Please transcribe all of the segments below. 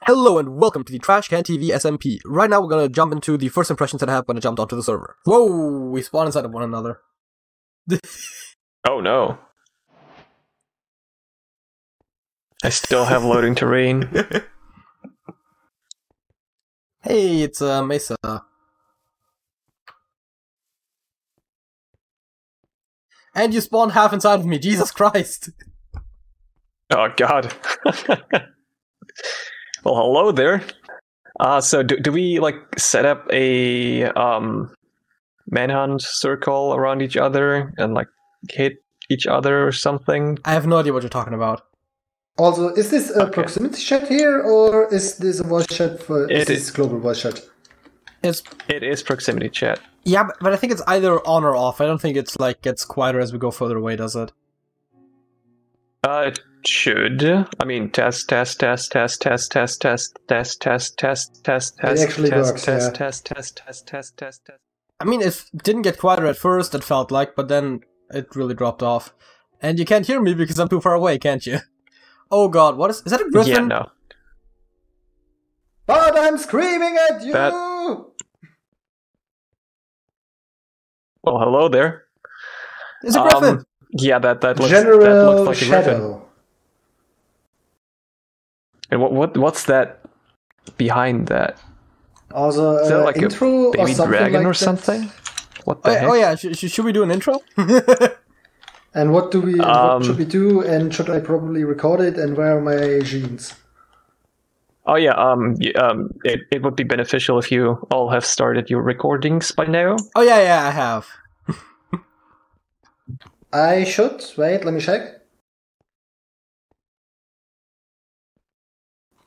Hello and welcome to the TrashcanTV SMP. Right now we're gonna jump into the first impressions that I had when I jumped onto the server. Whoa, we spawned inside of one another. Oh no. I still have loading terrain. Hey, it's Mesa. And you spawned half inside of me, Jesus Christ! Oh god. Well, hello there. So do we like set up a manhunt circle around each other and like hit each other or something? I have no idea what you're talking about. Also, is this a proximity chat here, or is this a voice chat for this global voice chat? It is proximity chat. Yeah, but I think it's either on or off. I don't think it's like gets quieter as we go further away, does it? It should. I mean, test. It actually works, yeah. Test. I mean, it didn't get quieter at first, it felt like, but then it really dropped off. And you can't hear me because I'm too far away, can't you? Oh god, what is that a griffin? Yeah, no. But I'm screaming at you! Well, hello there. It's a griffin! Yeah, that looks General like a Shadow. griffin. And what's that behind that? Also, Is that like intro a baby or something dragon like or that? something? What the heck? Oh yeah, should we do an intro? And what do we? What should we do? And should I probably record it? And where are my jeans? Oh yeah, it would be beneficial if you all have started your recordings by now. Oh yeah, I have. I should wait. Let me check.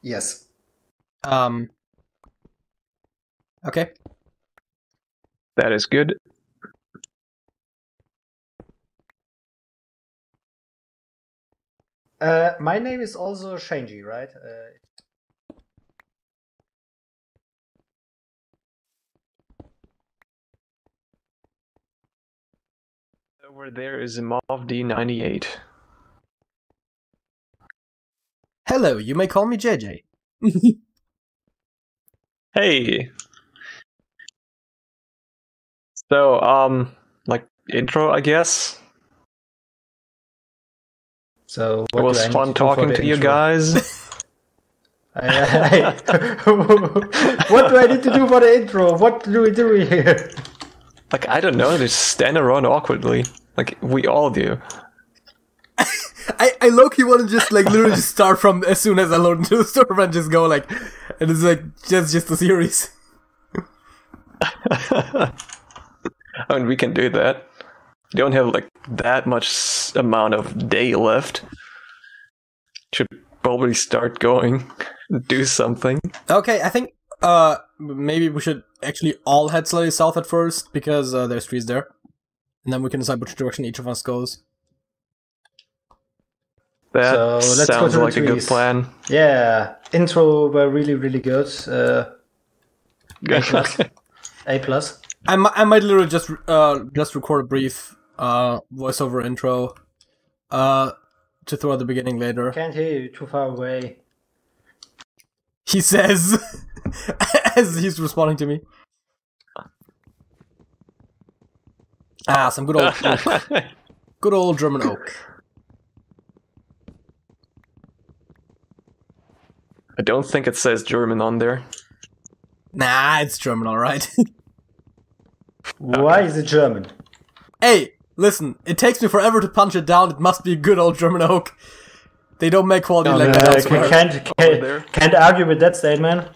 Yes. Okay. That is good. My name is also Shanji, right? Over there is a Mob D98. Hello, you may call me JJ. Hey. So, like intro, I guess. So It was fun talking to you guys. What do I need to do for the intro? What do we do here? Like, I don't know, just stand around awkwardly. Like, we all do. I low-key want to just like literally just start from as soon as I load into the server and just go like, and it's like just a series. I mean, we can do that. We don't have like that much amount of day left. Should probably start going, do something. Okay, I think maybe we should actually all head slightly south at first because there's trees there, and then we can decide which direction each of us goes. That So let's go sounds to the like a good trees. plan. Yeah, intro were really good. A plus. A plus. I might literally just record a brief voiceover intro to throw at the beginning later. Can't hear you. Too far away. He says as he's responding to me. Ah, some good old oak. Good old German oak. I don't think it says German on there. Nah, it's German, alright. Why is it German? Hey, listen, it takes me forever to punch it down. It must be a good old German oak. They don't make quality like that elsewhere. Can't argue with that statement.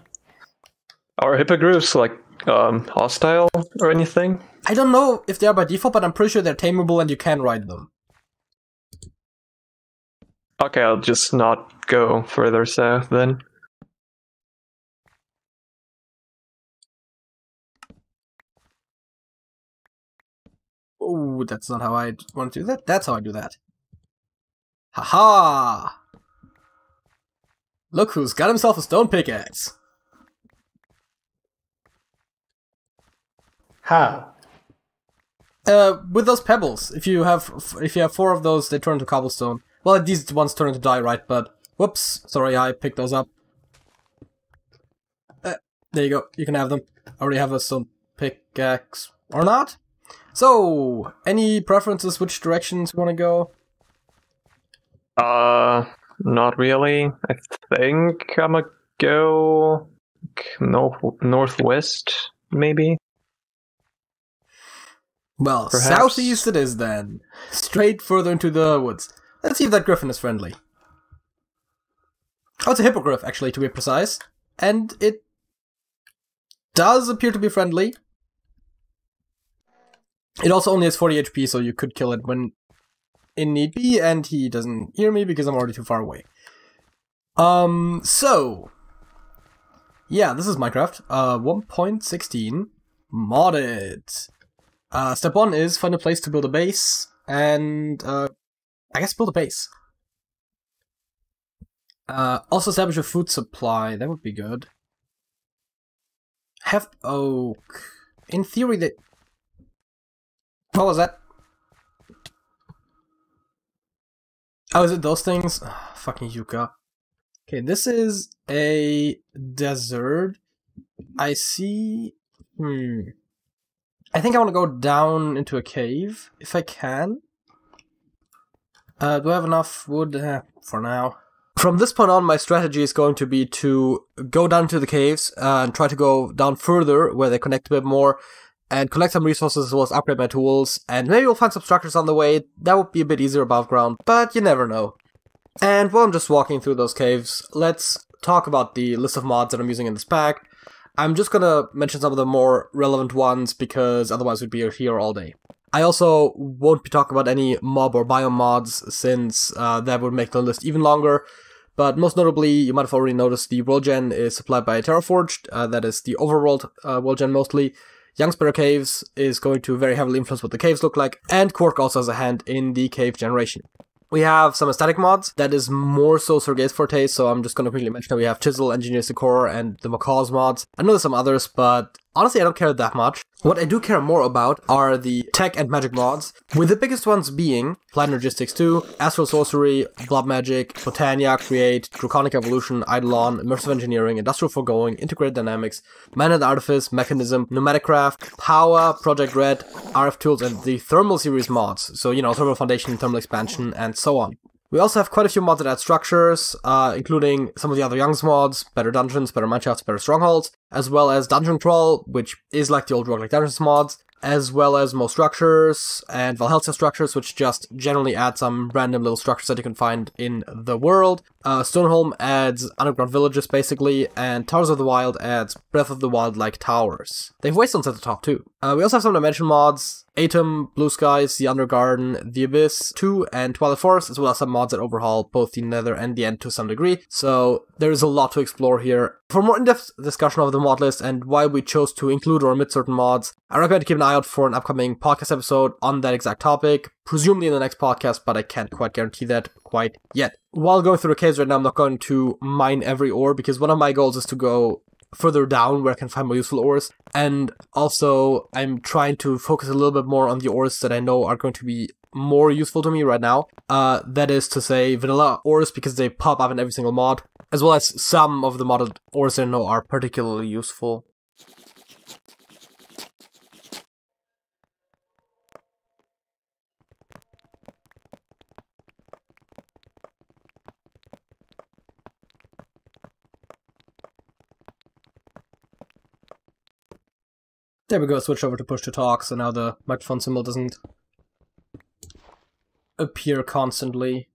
Are hippogriffs like hostile or anything? I don't know if they are by default, but I'm pretty sure they're tameable and you can ride them. Okay, I'll just not go further south then. Oh, that's not how I want to do that. That's how I do that. Haha! Look who's got himself a stone pickaxe. How? With those pebbles. If you have 4 of those, they turn to cobblestone. Well, these ones turn into diorite, but whoops, sorry, I picked those up. There you go. You can have them. I already have a stone pickaxe. Or not? So, any preferences which directions you want to go? Not really. I think I'm gonna go northwest, maybe. Well, Perhaps. southeast it is then. Straight further into the woods. Let's see if that griffin is friendly. Oh, it's a hippogriff, actually, to be precise. And it does appear to be friendly. It also only has 40 HP, so you could kill it when in need be, and he doesn't hear me because I'm already too far away. So... yeah, this is Minecraft. 1.16. Modded. Step 1 is find a place to build a base, and, I guess build a base. Also establish a food supply, that would be good. Have oak. In theory, they... what was that? Oh, is it those things? Oh, fucking Yucca. Okay, this is a desert. I see... I think I want to go down into a cave, if I can. Do I have enough wood? For now. From this point on, my strategy is going to be to go down to the caves and try to go down further, where they connect a bit more, and collect some resources as well as upgrade my tools, and maybe we'll find some structures on the way. That would be a bit easier above ground, but you never know. And while I'm just walking through those caves, let's talk about the list of mods that I'm using in this pack. I'm just gonna mention some of the more relevant ones, because otherwise we'd be here all day. I also won't be talking about any mob or biome mods, since that would make the list even longer. But most notably, you might have already noticed the world gen is supplied by Terraforged, that is the overworld world gen mostly. Young Spitter Caves is going to very heavily influence what the caves look like, and Quark also has a hand in the cave generation. We have some aesthetic mods, that is more so Segrgej's forte, so I'm just going to quickly mention that we have Chisel, Engineer's Decor, and the Macaw's mods. I know there's some others, but honestly I don't care that much. What I do care more about are the tech and magic mods, with the biggest ones being Applied Logistics 2, Astral Sorcery, Blob Magic, Botania, Create, Draconic Evolution, Eidolon, Immersive Engineering, Industrial Foregoing, Integrated Dynamics, Man and Artifice, Mechanism, Pneumatic Craft, Power, Project Red, RF Tools, and the Thermal series mods, so you know, Thermal Foundation, Thermal Expansion, and so on. We also have quite a few mods that add structures, including some of the other Young's mods, better dungeons, better mineshafts, better strongholds, as well as Dungeon Crawl, which is like the old Roguelike Dungeons mods, as well as more structures, and Valhalla structures, which just generally add some random little structures that you can find in the world. Stoneholm adds underground villages, basically, and Towers of the Wild adds Breath of the Wild-like towers. They have waystones at the top, too. We also have some dimension mods, Atom, Blue Skies, The Undergarden, The Abyss 2, and Twilight Forest, as well as some mods that overhaul both the Nether and the End to some degree, so there is a lot to explore here. For more in-depth discussion of the mod list and why we chose to include or omit certain mods, I recommend to keep an eye out for an upcoming podcast episode on that exact topic, presumably in the next podcast, but I can't quite guarantee that quite yet. While going through the caves right now, I'm not going to mine every ore, because one of my goals is to go further down where I can find more useful ores, and also I'm trying to focus a little bit more on the ores that I know are going to be more useful to me right now. That is to say vanilla ores, because they pop up in every single mod, as well as some of the modded ores that I know are particularly useful. There we go, switch over to push to talk, so now the microphone symbol doesn't appear constantly.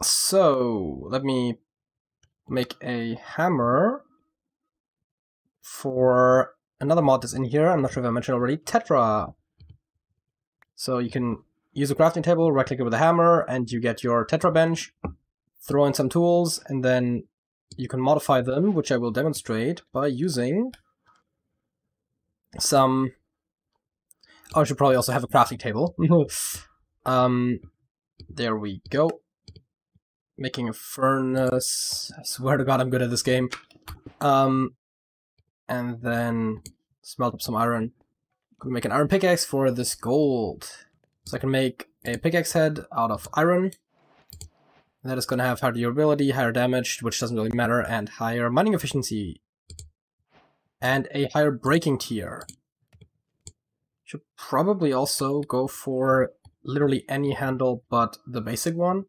So, let me make a hammer for another mod that's in here. I'm not sure if I mentioned already, Tetra. So you can use a crafting table, right click it with a hammer, and you get your Tetra bench, throw in some tools, and then you can modify them, which I will demonstrate by using some... oh, I should probably also have a crafting table. There we go. Making a furnace. I swear to God I'm good at this game. And then smelt up some iron. Gonna make an iron pickaxe for this gold. So I can make a pickaxe head out of iron. That is gonna have higher durability, higher damage, which doesn't really matter, and higher mining efficiency. And a higher breaking tier. Should probably also go for literally any handle but the basic one.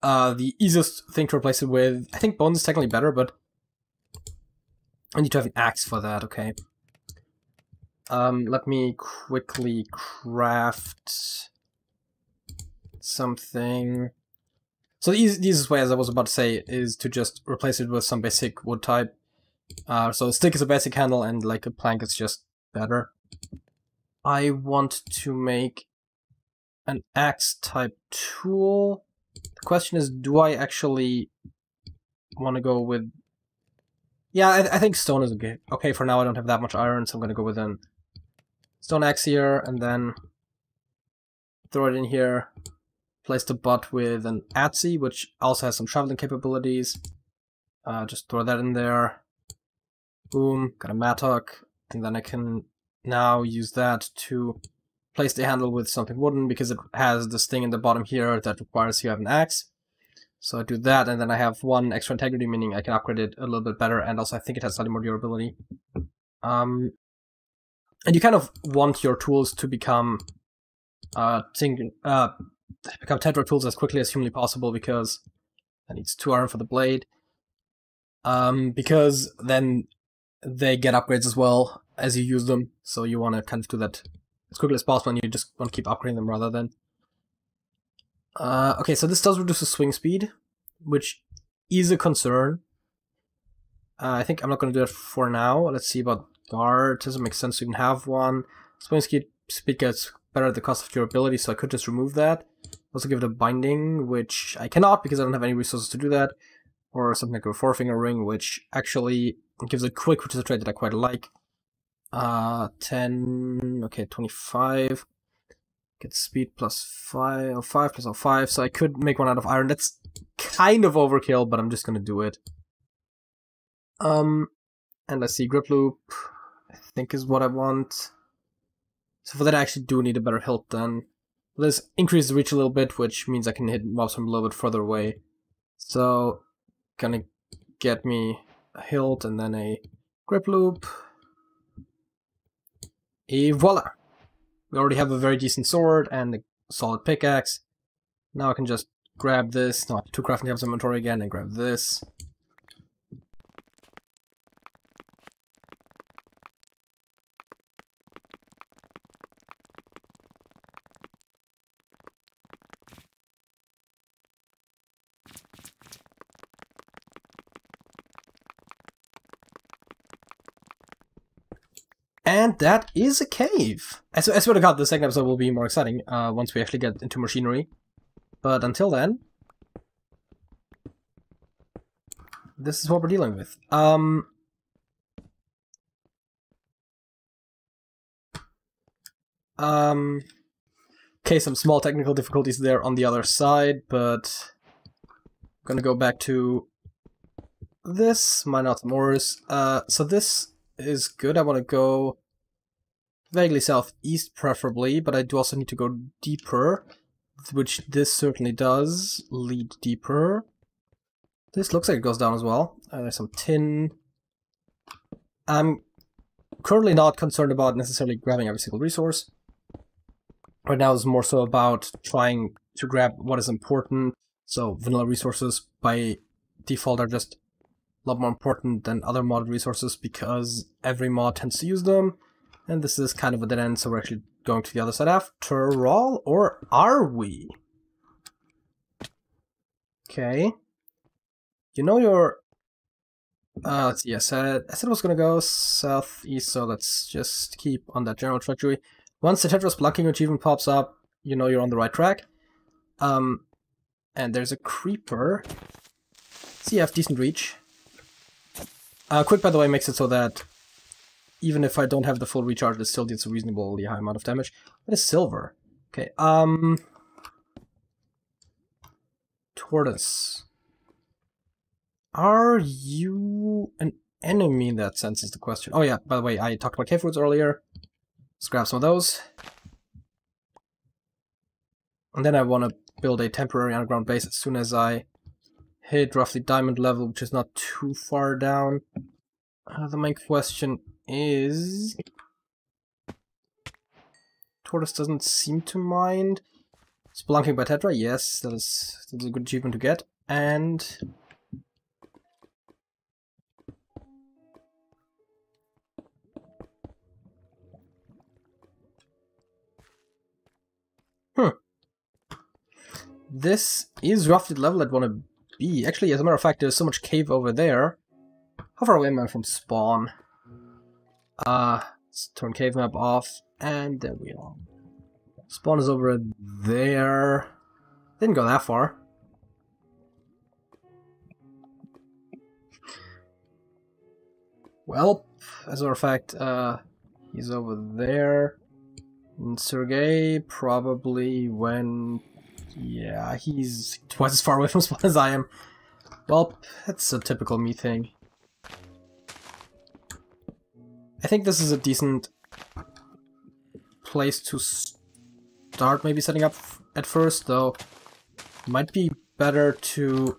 The easiest thing to replace it with, I think bones is technically better, but I need to have an axe for that, okay. Let me quickly craft something. So the easiest way, as I was about to say, is to just replace it with some basic wood type. So a stick is a basic handle and like a plank is just better. I want to make an axe type tool. The question is, do I actually want to go with... Yeah, I think stone is okay. Okay, for now I don't have that much iron, so I'm going to go with an stone axe here, and then throw it in here. Place the butt with an adze, which also has some traveling capabilities. Just throw that in there. Boom, got a mattock, and then I can now use that to place the handle with something wooden, because it has this thing in the bottom here that requires you have an axe. So I do that, and then I have 1 extra integrity, meaning I can upgrade it a little bit better, and also I think it has slightly more durability. And you kind of want your tools to become tetra tools as quickly as humanly possible, because that needs 2 iron for the blade. Because then they get upgrades as well as you use them, so you want to kind of do that as quickly as possible, and you just want to keep upgrading them rather than... okay, so this does reduce the swing speed, which is a concern. I think I'm not going to do it for now. Let's see about guard. It doesn't make sense to even have one. Swing speed gets better at the cost of durability, so I could just remove that. Also give it a binding, which I cannot because I don't have any resources to do that. Or something like a 4-finger ring, which actually gives it quick, which is a trait that I quite like. 10, okay, 25. Get speed plus 5, or 5 plus 5, so I could make one out of iron. That's kind of overkill, but I'm just gonna do it. And let's see, grip loop, I think is what I want. So for that I actually do need a better hilt then. Let's increase the reach a little bit, which means I can hit mobs from a little bit further away. So, gonna get me a hilt and then a grip loop. Et voila! We already have a very decent sword and a solid pickaxe. Now I can just grab this, no, I have 2 crafting tables in inventory again, and grab this. And that is a cave! I swear to god, the second episode will be more exciting once we actually get into machinery. But until then, this is what we're dealing with. Okay, some small technical difficulties there on the other side, but I'm gonna go back to this, mine out some ores. So this is good. I want to go vaguely southeast preferably, but I do also need to go deeper, which this certainly does lead deeper. This looks like it goes down as well. There's some tin. I'm currently not concerned about necessarily grabbing every single resource. Right now it's more so about trying to grab what is important. So vanilla resources by default are just a lot more important than other modded resources because every mod tends to use them. And this is kind of a dead end, so we're actually going to the other side after all, or are we? Okay. You know your... let's see, I said I was gonna go southeast, so let's just keep on that general trajectory. Once the Tetris blocking achievement pops up, you know you're on the right track. And there's a creeper. So you have decent reach. Quick, by the way, makes it so that even if I don't have the full recharge, it still deals a reasonably high amount of damage. That is silver. Okay, Tortoise. Are you an enemy in that sense is the question. Oh yeah, by the way, I talked about cave roots earlier. Let's grab some of those. And then I want to build a temporary underground base as soon as I hit roughly diamond level, which is not too far down. The main question is... Tortoise doesn't seem to mind. Spelunking by Tetra, yes, that's a good achievement to get. And... This is roughly the level I'd want to be. Actually, as a matter of fact, there's so much cave over there. How far away am I from spawn? Let's turn cave map off, and there we are. Spawn is over there. Didn't go that far. Well, as a matter of fact, he's over there. And Segrgej probably went... Yeah, he's twice as far away from spawn as I am. Well, that's a typical me thing. I think this is a decent place to start maybe setting up at first, though. Might be better to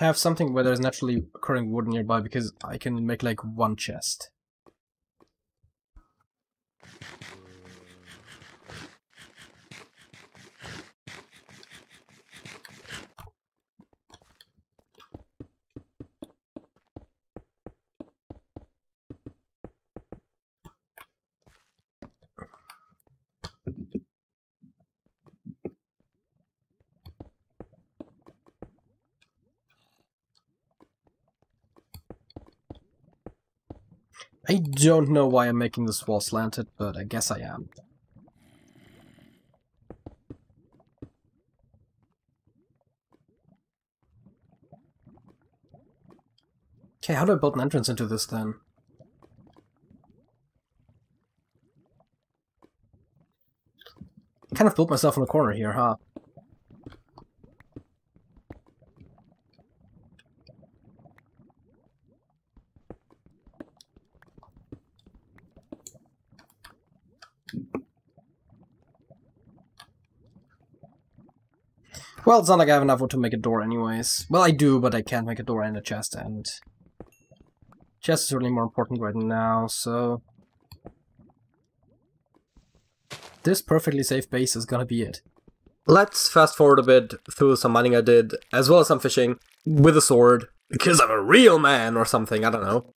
have something where there's naturally occurring wood nearby, because I can make like one chest. I don't know why I'm making this wall slanted, but I guess I am. Okay, how do I build an entrance into this then? Kind of built myself in a corner here, huh? Well, it's not like I have enough wood to make a door anyways. Well, I do, but I can't make a door and a chest, and... chest is certainly more important right now, so... this perfectly safe base is gonna be it. Let's fast forward a bit through some mining I did, as well as some fishing, with a sword, because I'm a real man or something, I don't know.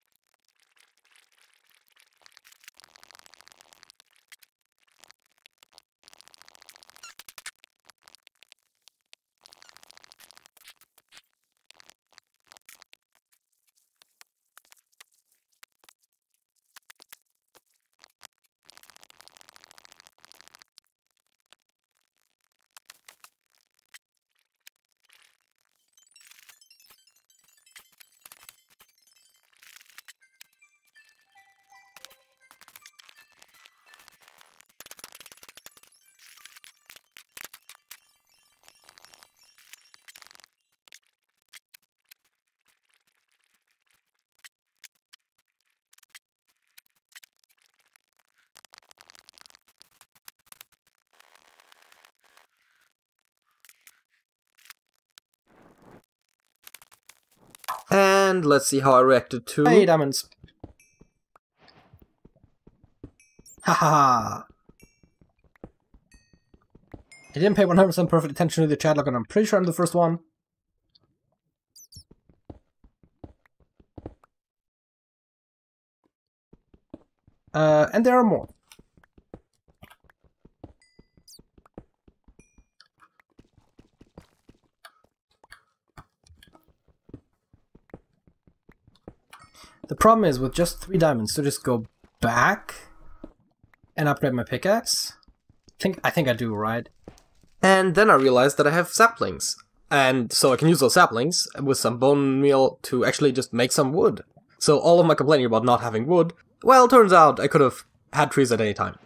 And let's see how I reacted to... Hey, diamonds! Haha! I didn't pay 100% perfect attention to the chat log, and I'm pretty sure I'm the first one. And there are more. The problem is, with just 3 diamonds, to just go back and upgrade my pickaxe? I think I do, right? And then I realized that I have saplings. And so I can use those saplings with some bone meal to actually just make some wood. So all of my complaining about not having wood, well, turns out I could have had trees at any time.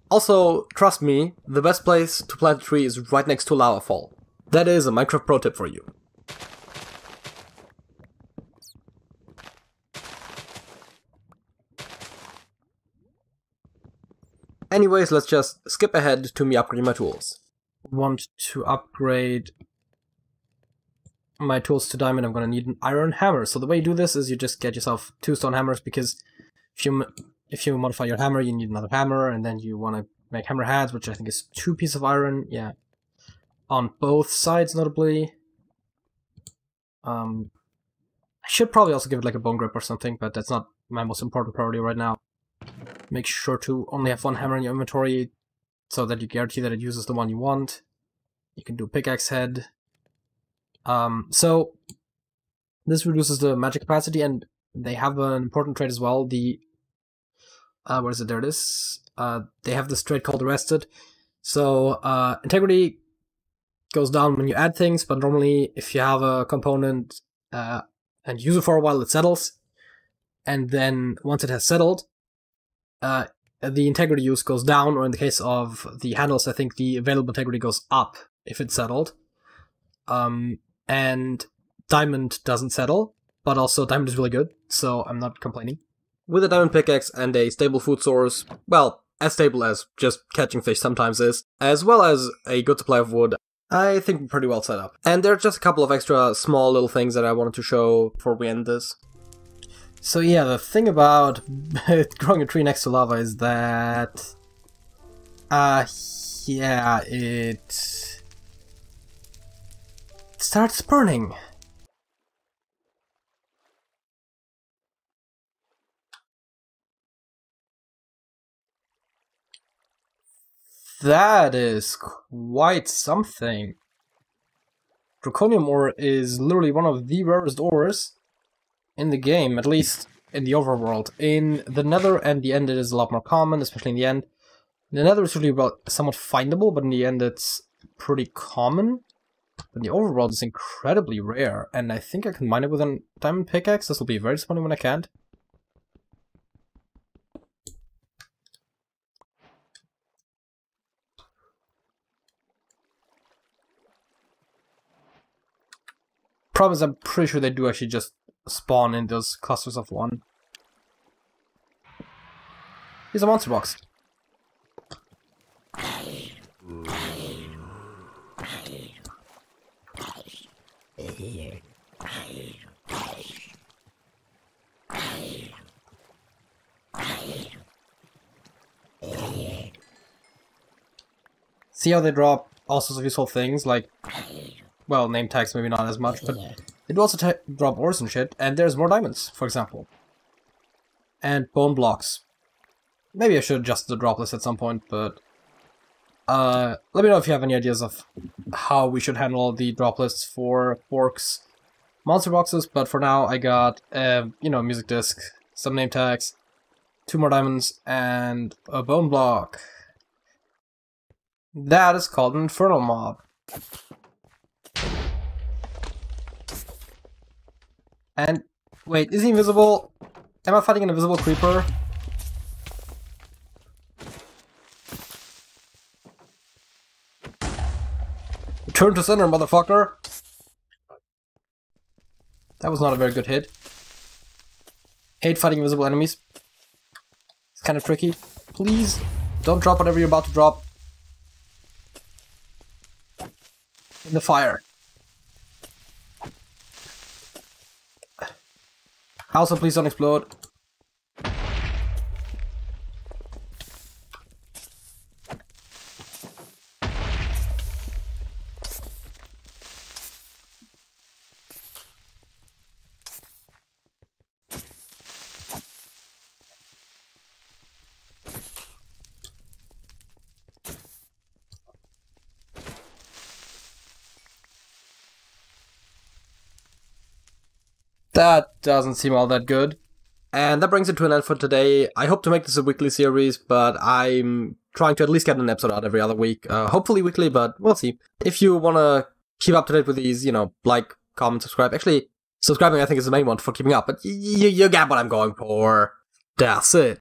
Also, trust me, the best place to plant a tree is right next to a lava fall. That is a Minecraft pro tip for you. Anyways, let's just skip ahead to me upgrading my tools. Want to upgrade my tools to diamond, I'm going to need an iron hammer. So the way you do this is you just get yourself 2 stone hammers, because if you modify your hammer, you need another hammer, and then you want to make hammer heads, which I think is 2 pieces of iron, yeah. On both sides, notably. I should probably also give it like a bone grip or something, but that's not my most important priority right now. Make sure to only have 1 hammer in your inventory, so that you guarantee that it uses the one you want. You can do a pickaxe head. So this reduces the magic capacity, and they have an important trait as well. The where is it? There it is. They have this trait called arrested. So integrity goes down when you add things, but normally if you have a component and use it for a while, it settles, and then once it has settled, the integrity use goes down, or in the case of the handles, I think the available integrity goes up if it's settled. And diamond doesn't settle, but also diamond is really good, so I'm not complaining. With a diamond pickaxe and a stable food source, well, as stable as just catching fish sometimes is, as well as a good supply of wood, I think we're pretty well set up. And there are just a couple of extra small little things that I wanted to show before we end this. So yeah, the thing about growing a tree next to lava is that... yeah, it starts burning. That is quite something. Draconium ore is literally one of the rarest ores in the game, at least in the overworld. In the Nether and the End it is a lot more common, especially in the End. The Nether is usually somewhat findable, but in the End it's pretty common. But the overworld is incredibly rare, and I think I can mine it with a diamond pickaxe. This will be very disappointing when I can't. Problem is, I'm pretty sure they do actually just spawn in those clusters of 1. Here's a monster box. See how they drop all sorts of useful things, like, well, name tags maybe not as much, but they do also drop ores and shit, and there's more diamonds, for example. And bone blocks. Maybe I should adjust the drop list at some point, but let me know if you have any ideas of how we should handle the drop lists for Fork's monster boxes, but for now I got, you know, music disc, some name tags, 2 more diamonds, and a bone block. That is called an Infernal Mob. And, wait, is he invisible? Am I fighting an invisible creeper? Return to center, motherfucker! That was not a very good hit. Hate fighting invisible enemies. It's kind of tricky. Please, don't drop whatever you're about to drop in the fire. Also, please don't explode. That doesn't seem all that good. And that brings it to an end for today. I hope to make this a weekly series, but I'm trying to at least get an episode out every other week. Hopefully weekly, but we'll see. If you want to keep up to date with these, you know, like, comment, subscribe. Actually, subscribing I think is the main one for keeping up, but you get what I'm going for. That's it.